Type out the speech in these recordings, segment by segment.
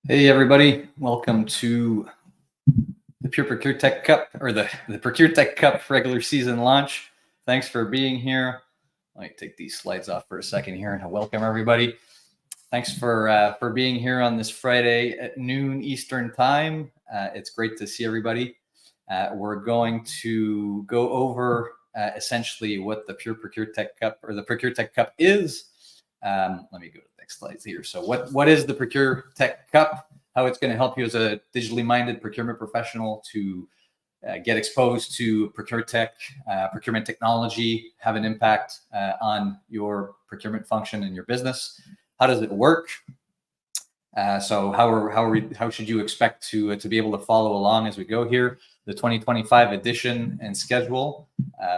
Hey everybody, welcome to the ProcureTech Cup or the ProcureTech Cup regular season launch. Thanks for being here. Let me take these slides off for a second here and welcome everybody. Thanks for being here on this Friday at noon Eastern time. It's great to see everybody. We're going to go over essentially what the ProcureTech Cup or the ProcureTech Cup is. Let me go to the next slides here. So what is the ProcureTech Cup? How it's going to help you as a digitally minded procurement professional to get exposed to ProcureTech, procurement technology, have an impact on your procurement function in your business. How does it work? So how should you expect to be able to follow along as we go here? The 2025 edition and schedule.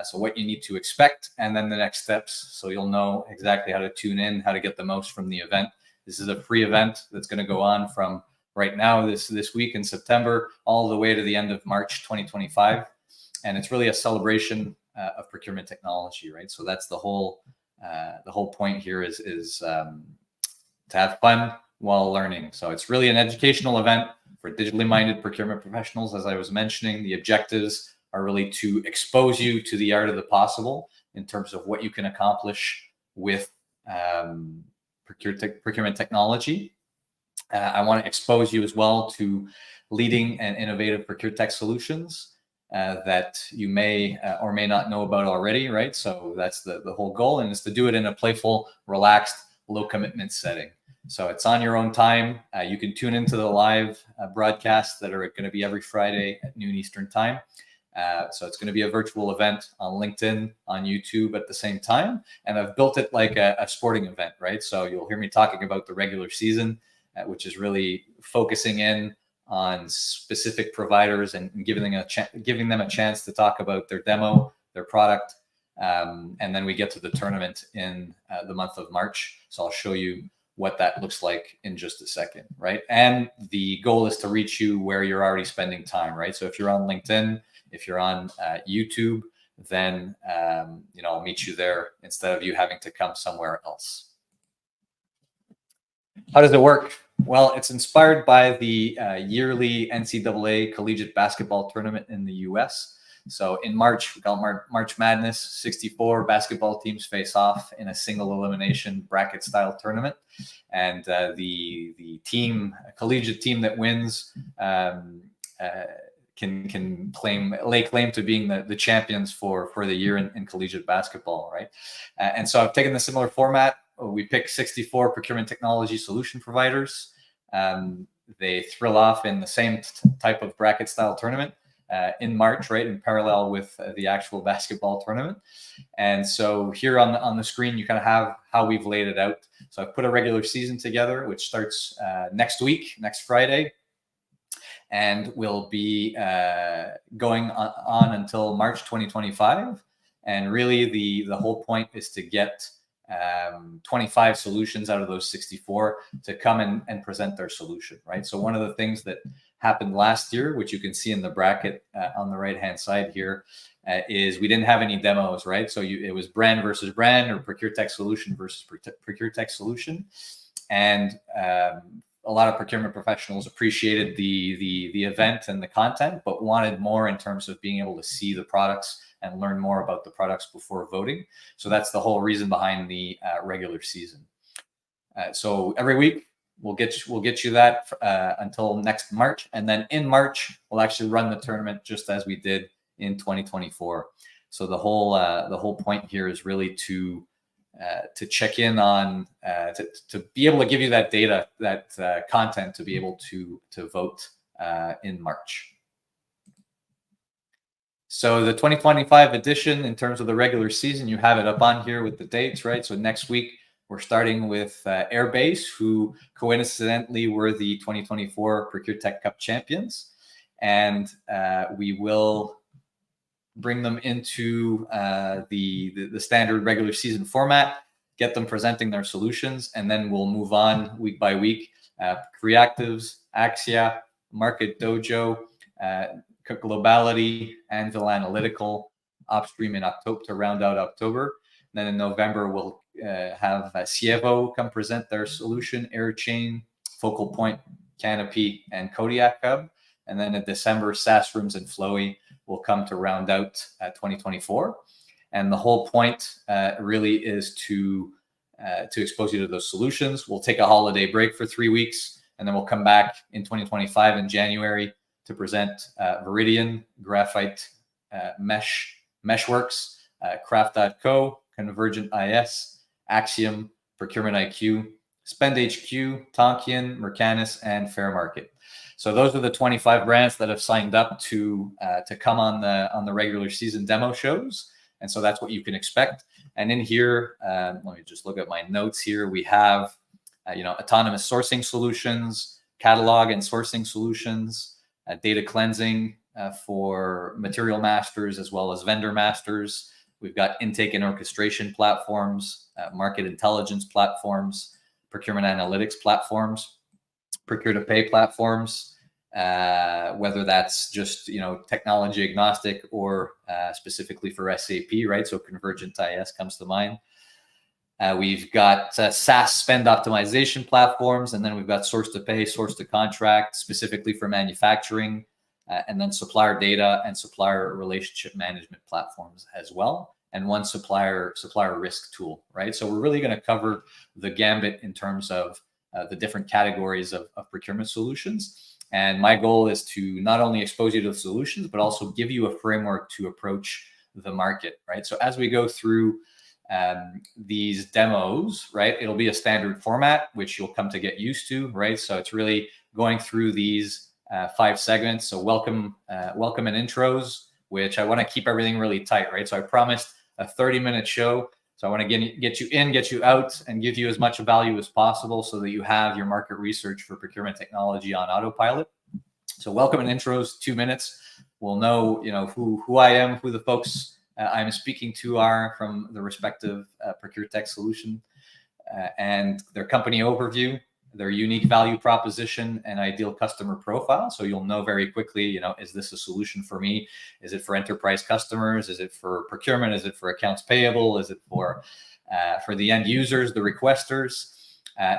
So what you need to expect, and then the next steps. So you'll know exactly how to tune in, how to get the most from the event. This is a free event that's going to go on from right now, this week in September, all the way to the end of March 2025. And it's really a celebration of procurement technology, right? So that's the whole point here is to have fun while learning. So it's really an educational event for digitally minded procurement professionals. As I was mentioning, the objectives are really to expose you to the art of the possible in terms of what you can accomplish with procurement technology. I want to expose you as well to leading and innovative ProcureTech solutions that you may or may not know about already, right? So that's the whole goal, and it's to do it in a playful, relaxed, low commitment setting. So it's on your own time. You can tune into the live broadcasts that are going to be every Friday at noon Eastern time. So it's going to be a virtual event on LinkedIn, on YouTube at the same time. And I've built it like a sporting event, right? So you'll hear me talking about the regular season, which is really focusing in on specific providers and giving them a chance to talk about their demo, their product. And then we get to the tournament in the month of March. So I'll show you what that looks like in just a second, right? And the goal is to reach you where you're already spending time, right? So if you're on LinkedIn, if you're on YouTube, then I'll meet you there instead of you having to come somewhere else. How does it work? Well, it's inspired by the yearly NCAA collegiate basketball tournament in the US. So in March, we call it March Madness. 64 basketball teams face off in a single elimination bracket style tournament. And the collegiate team that wins can lay claim to being the champions for the year in collegiate basketball, right? And so I've taken the similar format. We pick 64 procurement technology solution providers. They thrill off in the same type of bracket style tournament in March, right, in parallel with the actual basketball tournament. And so here on the screen, you kind of have how we've laid it out. So I've put a regular season together, which starts next week, next Friday, and will be going on until March 2025. And really the whole point is to get 25 solutions out of those 64 to come and present their solution, right? So one of the things that happened last year, which you can see in the bracket on the right-hand side here, is we didn't have any demos, right? So it was brand versus brand or ProcureTech solution versus ProcureTech solution. And a lot of procurement professionals appreciated the event and the content, but wanted more in terms of being able to see the products and learn more about the products before voting. So that's the whole reason behind the regular season. So every week we'll get you that until next March, and then in March we'll actually run the tournament just as we did in 2024. So the whole point here is really to check in on to be able to give you that data, that content to be able to vote in March. So the 2025 edition, in terms of the regular season, you have it up on here with the dates, right? So next week, we're starting with Airbase, who coincidentally were the 2024 ProcureTech Cup champions. And we will bring them into the standard regular season format, get them presenting their solutions, and then we'll move on week by week. Creatives, Axia, Market Dojo, Globality, Anvil Analytical, Upstream in October to round out October. Then in November, we'll have Sievo come present their solution, AirChain, Focal Point, Canopy, and Kodiak Hub. And then in December, SAS Rooms and Flowy will come to round out 2024. And the whole point really is to expose you to those solutions. We'll take a holiday break for 3 weeks, and then we'll come back in 2025 in January to present Viridian, Graphite, Meshworks, Craft.co, Convergent IS, Axiom, Procurement IQ, Spend HQ, Tonkian, Mercanis, and Fairmarket. So those are the 25 brands that have signed up to come on the regular season demo shows. And so that's what you can expect. And in here, let me just look at my notes here. We have, autonomous sourcing solutions, catalog and sourcing solutions, data cleansing for material masters as well as vendor masters. We've got intake and orchestration platforms, market intelligence platforms, procurement analytics platforms, procure-to-pay platforms, whether that's just technology agnostic or specifically for SAP, right? So Convergent IS comes to mind. We've got SaaS spend optimization platforms, and then we've got source-to-pay, source-to-contract, specifically for manufacturing, and then supplier data and supplier relationship management platforms as well, and one supplier risk tool, right? So we're really going to cover the gambit in terms of the different categories of procurement solutions. And my goal is to not only expose you to the solutions, but also give you a framework to approach the market, right? So as we go through these demos, right, it'll be a standard format, which you'll come to get used to, right? So it's really going through these 5 segments. So welcome and intros, which I want to keep everything really tight, right? So I promised a 30-minute show. So I want to get you in, get you out, and give you as much value as possible so that you have your market research for procurement technology on autopilot. So welcome and intros, 2 minutes. We'll know, who I am, who the folks I'm speaking to are from the respective ProcureTech solution, and their company overview, their unique value proposition, and ideal customer profile. So you'll know very quickly, is this a solution for me? Is it for enterprise customers? Is it for procurement? Is it for accounts payable? Is it for the end users, the requesters?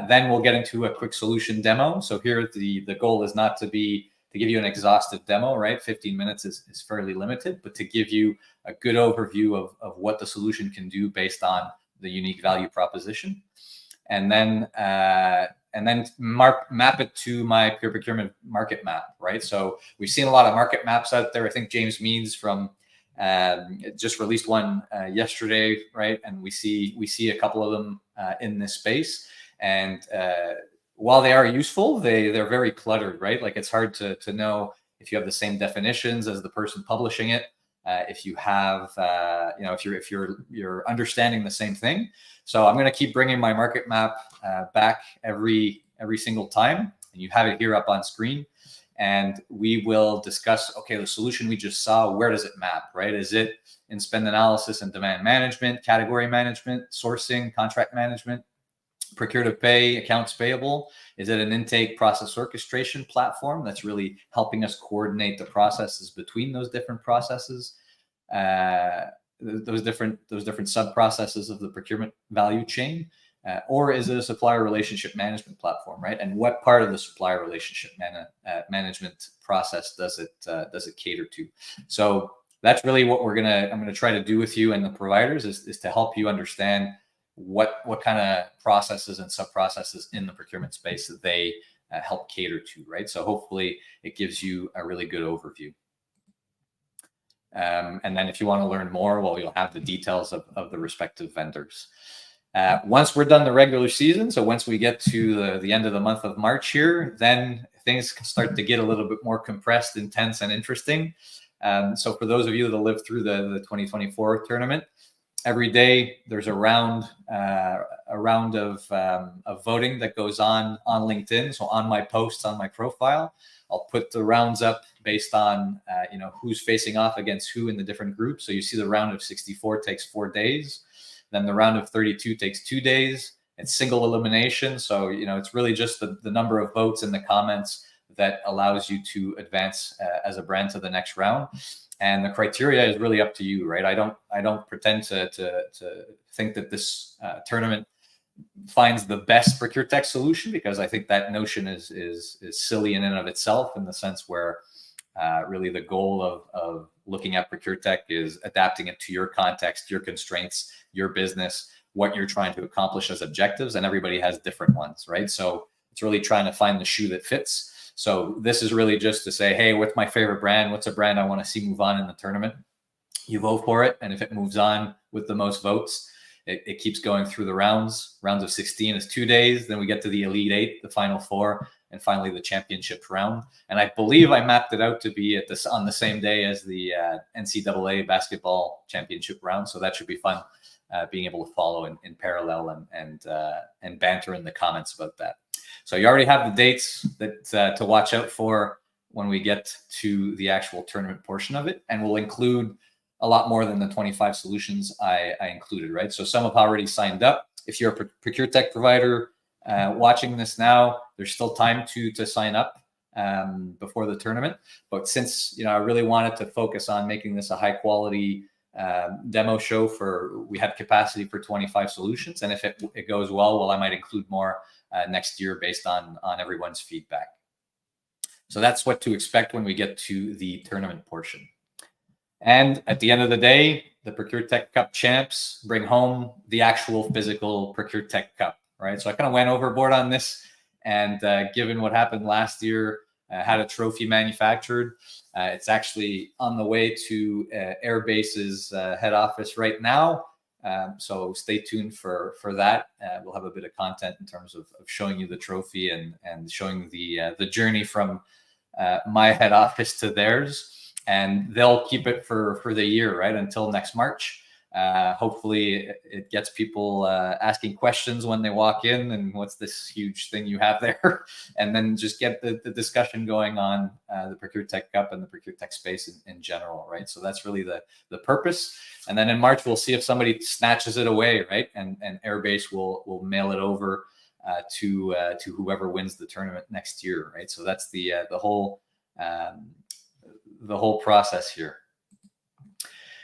Then we'll get into a quick solution demo. So here, the goal is not to give you an exhaustive demo, right? 15 minutes is fairly limited, but to give you a good overview of what the solution can do based on the unique value proposition. And then map it to my peer procurement market map, right? So we've seen a lot of market maps out there. I think James Meads from just released one yesterday, right? And we see a couple of them in this space. And while they are useful, they're very cluttered, right? Like it's hard to know if you have the same definitions as the person publishing it. If you have, if you're understanding the same thing. So I'm going to keep bringing my market map back every single time, and you have it here up on screen. And we will discuss, okay, the solution we just saw, where does it map, right? Is it in spend analysis and demand management, category management, sourcing, contract management, procure to pay, accounts payable? Is it an intake process orchestration platform that's really helping us coordinate the processes between those different processes, those different sub processes of the procurement value chain? Or is it a supplier relationship management platform, right? And what part of the supplier relationship management process does it cater to? So that's really what I'm gonna try to do with you and the providers is to help you understand what kind of processes and sub processes in the procurement space that they help cater to, right? So hopefully it gives you a really good overview. And then if you want to learn more, well, you'll have the details of the respective vendors. Once we're done the regular season, so once we get to the end of the month of March here, then things can start to get a little bit more compressed, intense, and interesting. So for those of you that live through the 2024 tournament, every day there's a round of voting that goes on LinkedIn. So on my posts on my profile, I'll put the rounds up based on who's facing off against who in the different groups. So you see the round of 64 takes 4 days. Then the round of 32 takes 2 days. It's single elimination. So it's really just the number of votes in the comments that allows you to advance as a brand to the next round. And the criteria is really up to you, right? I don't pretend to think that this tournament finds the best ProcureTech solution, because I think that notion is silly in and of itself, in the sense where really the goal of looking at ProcureTech is adapting it to your context, your constraints, your business, what you're trying to accomplish as objectives, and everybody has different ones, right? So it's really trying to find the shoe that fits. So this is really just to say, hey, what's my favorite brand? What's a brand I want to see move on in the tournament? You vote for it, and if it moves on with the most votes, it keeps going through the rounds. Rounds of 16 is 2 days. Then we get to the Elite Eight, the Final Four, and finally the championship round. And I believe I mapped it out to be at this on the same day as the NCAA basketball championship round. So that should be fun, being able to follow in parallel and banter in the comments about that. So you already have the dates that to watch out for when we get to the actual tournament portion of it, and we'll include a lot more than the 25 solutions I included, right? So some have already signed up. If you're a ProcureTech provider watching this now, there's still time to sign up before the tournament. But since I really wanted to focus on making this a high quality demo show, we have capacity for 25 solutions, and if it goes well, I might include more next year based on everyone's feedback. So that's what to expect when we get to the tournament portion. And at the end of the day, the ProcureTech Cup champs bring home the actual physical ProcureTech Cup, right? So I kind of went overboard on this, and given what happened last year, had a trophy manufactured. It's actually on the way to Airbase's head office right now. So stay tuned for that. We'll have a bit of content in terms of showing you the trophy and showing the journey from my head office to theirs. And they'll keep it for the year, right, until next March. Hopefully it gets people asking questions when they walk in, and what's this huge thing you have there? And then just get the discussion going on the ProcureTech Cup and the ProcureTech space in general, right? So that's really the purpose. And then in March, we'll see if somebody snatches it away, right? And Airbase will mail it over to whoever wins the tournament next year, right? So that's the whole process here.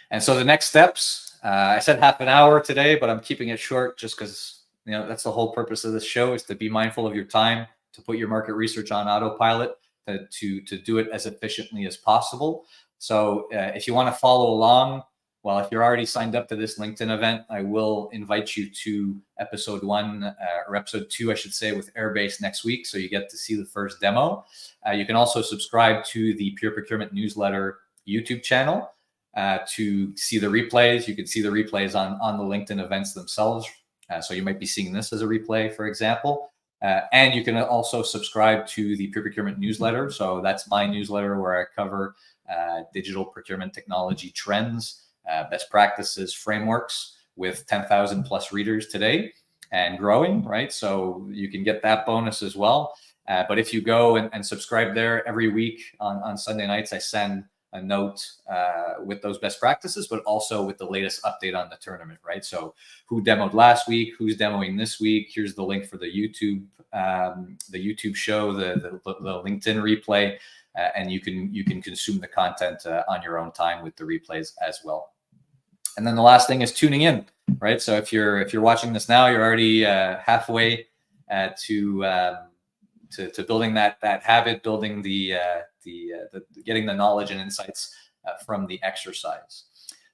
And so the next steps, I said half an hour today, but I'm keeping it short just because that's the whole purpose of this show, is to be mindful of your time, to put your market research on autopilot, to do it as efficiently as possible. So if you want to follow along, well, if you're already signed up to this LinkedIn event, I will invite you to episode 1 or episode 2, I should say, with Airbase next week. So you get to see the first demo. You can also subscribe to the Pure Procurement newsletter YouTube channel to see the replays. You can see the replays on the LinkedIn events themselves. So you might be seeing this as a replay, for example. And you can also subscribe to the Pure Procurement newsletter. So that's my newsletter where I cover digital procurement technology trends, best practices, frameworks, with 10,000 plus readers today and growing, right? So you can get that bonus as well. But if you go and subscribe there every week on Sunday nights, I send a note with those best practices, but also with the latest update on the tournament, right? So who demoed last week, who's demoing this week, here's the link for the YouTube show, the LinkedIn replay, and you can consume the content on your own time with the replays as well. And then the last thing is tuning in, right? So if you're watching this now, you're already halfway to building that habit, building the getting the knowledge and insights from the exercise.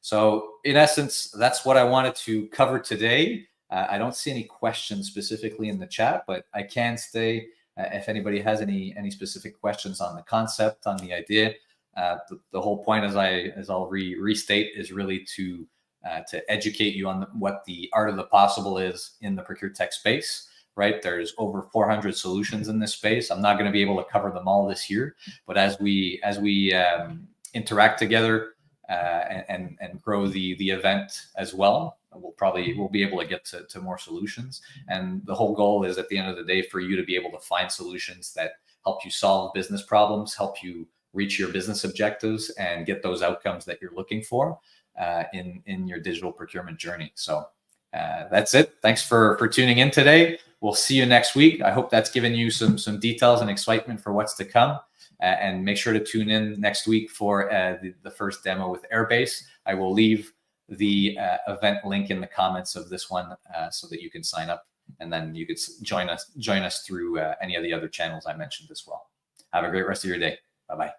So in essence, that's what I wanted to cover today. I don't see any questions specifically in the chat, but I can stay if anybody has any specific questions on the concept, on the idea. The whole point, as I'll restate, is really to educate you on what the art of the possible is in the ProcureTech space. Right, there's over 400 solutions in this space. I'm not going to be able to cover them all this year, but as we interact together and grow the event as well, we'll be able to get to more solutions. And the whole goal is, at the end of the day, for you to be able to find solutions that help you solve business problems, help you reach your business objectives, and get those outcomes that you're looking for in your digital procurement journey. So that's it. Thanks for tuning in today. We'll see you next week. I hope that's given you some details and excitement for what's to come. And make sure to tune in next week for the first demo with Airbase. I will leave the event link in the comments of this one so that you can sign up And then you could join us through any of the other channels I mentioned as well. Have a great rest of your day. Bye-bye.